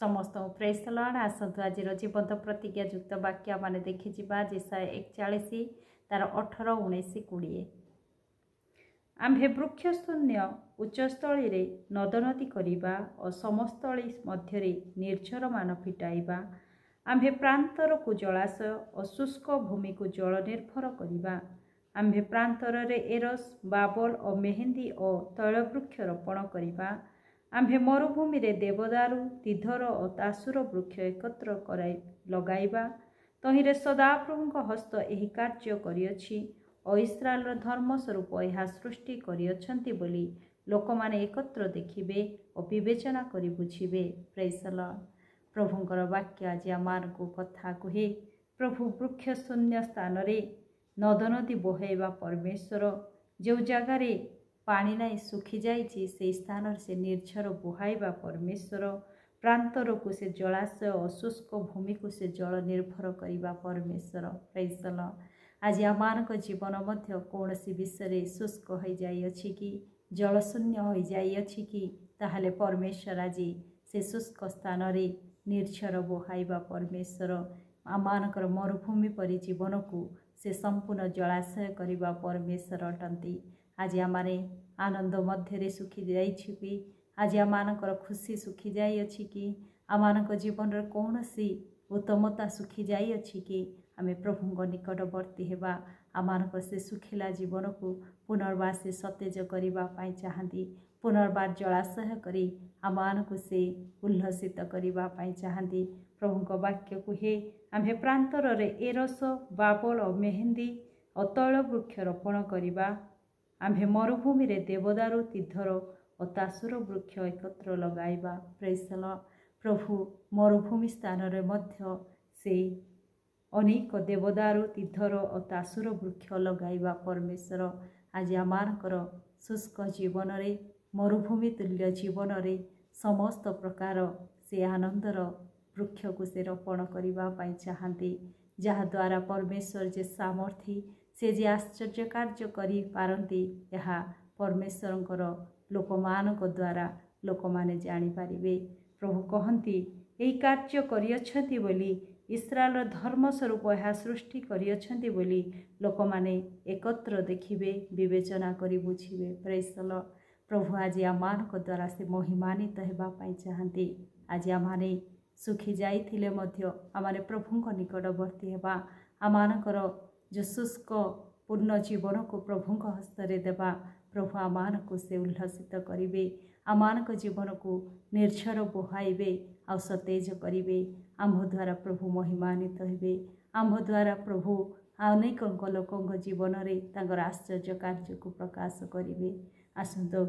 समस्त praise the Lord. आसतु आज जीवंत प्रतिज्ञा युक्त वाक्य मान देखि जिबा जेसाया 41 तार 18 19 20। आम्भे वृक्ष शून्य उच्चस्थली नदनदी करिबा और समस्थली मध्यरे निर्झर मान फिटाइबा। आम्भे प्रांतर को जलाशय और शुष्क भूमि को जल निर्भर करिबा। आम्भे प्रांतर रे एरस बाबल और मेहेंदी और तैलवृक्ष रोपण करिबा। आम्भे मरुभूमि रे देवदारू तिधर और तासुर वृक्ष एकत्र कराई लगाइबा। तहिरे सदाप्रभुଙ୍କ हस्त एही कार्य करिअछि और इस्राएल धर्म स्वरूप यह सृष्टि करिअछन्ति बोली लोकमाने एकत्र देखिबे और विवेचना करि बुझिबे। Praise the lord. प्रभुଙ୍କର वाक्य आज आमारको कथा कहे। प्रभु वृक्ष शून्य स्थान रे नदनदी बोहेबा परमेश्वर। जो जगार पानी नाई सुखी जाइछि से स्थान से निर्झर बोहाइबा परमेश्वर। प्रांतर को से जलाशय और शुष्क भूमि को से जल निर्भर करिबा परमेश्वर। Praise the Lord. आज आमारको जीवन मध्य कौनसी विषय शुष्क हो जाइछि कि जलशून्य हो जाइछि कि ताहले परमेश्वर आज से शुष्क स्थान रे निर्झर बोहाइबा परमेश्वर। आमानकर मरुभूमि परि जीवन को से संपूर्ण जलाशय करिबा परमेश्वर अटंती। आज आमारे आनंद मध्य सुखी जाइछि कि आज आमानकर खुशी सुखी जाइछि कि आमानक जीवन रे कौनसी उत्तमता सुखी जाइछि कि आमे प्रभुଙ୍କ निकटवर्ती हेबा। आमानक से सुखिला जीवन को पुनर्बार से सतेज करिबा पाई चाहती। पुनर्बार जलाशय करी आमानक से उल्लसित करिबा पाई चाहती। प्रभुଙ୍କ वाक्य कहे आम्भे प्रांतर रे एरस बाबल और मेहेंदी और तैलवृक्ष रोपण करिबा। आम्भे मरुभूमि रे देवदारू तिधर और तासुर वृक्ष एकत्र लगाइबा। Praise the lord. प्रभु मरुभूमि स्थान रे मध्य से अनेक देवदारू तिधर और तासुर वृक्ष लगाइबा परमेश्वर। आज आमारकर शुष्क जीवन रे मरुभूमि तुल्य जीवन रे समस्त प्रकार से आनंदर वृक्ष को से रोपण करिबा पाई चाहती। जहा द्वारा परमेश्वर जे सामर्थी से जे आश्चर्य कार्य करि पारंती यहा परमेश्वरंकर लोकमानक द्वारा लोक माने जानि पारिबे। प्रभु कहंती एई कार्य करिअछंती बोली इस्राएल धर्म स्वरूप यह सृष्टि करिअछंती बोली लोक माने एकत्र देखिबे विवेचना करि बुझिबे। Praise the lord. प्रभु आज आमानक द्वारा से महिमानित हेबा पाई चाहती। आज आमाने सुखी जाइथिले मध्य आमाने प्रभुଙ୍କ निकटवर्ती हेबा। आमानकर जो शुष्क पूर्ण जीवन को प्रभुଙ୍କ हस्तरे देबा। प्रभु आमानक से उल्लसित करिबे। आमानक जीवन को निर्झर बोहाइबे आ सतेज करिबे। आम्भ द्वारा प्रभु महिमानित हेबे। आम्भ द्वारा प्रभु अनेक लोकଙ୍କ जीवन रे तांकर आश्चर्य कार्य को प्रकाश करिबे। आसंतो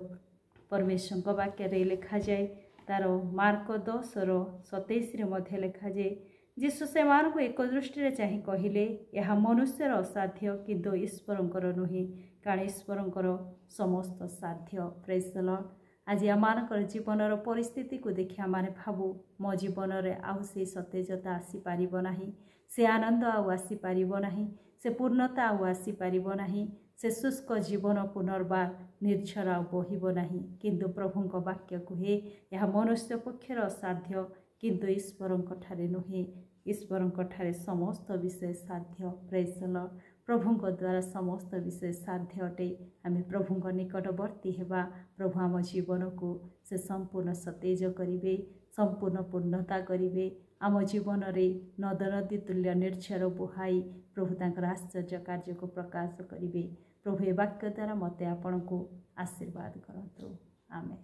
परमेश्वरଙ୍କ वाक्य रे लिखा जाए तार मार्क 10:27 मध्य लिखा जाए जीशु से मान को एक दृष्टि चाहि कहिले यह मनुष्यर असाध्य किंतु ईश्वरंकर नुहे कारण ईश्वरंकर समस्त साध्य। Praise the Lord. आज आमानकर जीवनर परिस्थिति को देखि आमाने भाबू मो जीवन रे आउ से सतेजता आसी पारिबो नाही। से आनंद आउ आसी पारिबो नाही। से पूर्णता आउ आसी पारिबो नाही। से शुष्क जीवन पुनर्बार निर्झर आउ बहिबो नाही। किंतु प्रभुଙ୍କ वाक्य कहे यह मनुष्य पक्षर असाध्य किंतु ईश्वरଙ୍କ ठारे नुहे। ईश्वरଙ୍କ ठारे समस्त विषय साध्य। Praise the Lord. प्रभुଙ୍କ द्वारा समस्त विषय साध्य अटे। आमे प्रभुଙ୍କ निकटवर्ती हेबा। प्रभु आम जीवन को से संपूर्ण सतेज करिबे संपूर्ण पूर्णता करिबे। आम जीवन रे नदनदी तुल्य निर्झर बोहाई प्रभु तांकर आश्चर्य कार्य को प्रकाश करिबे। प्रभु ए वाक्य द्वारा मते आपण को आशीर्वाद करंतु। आमेन।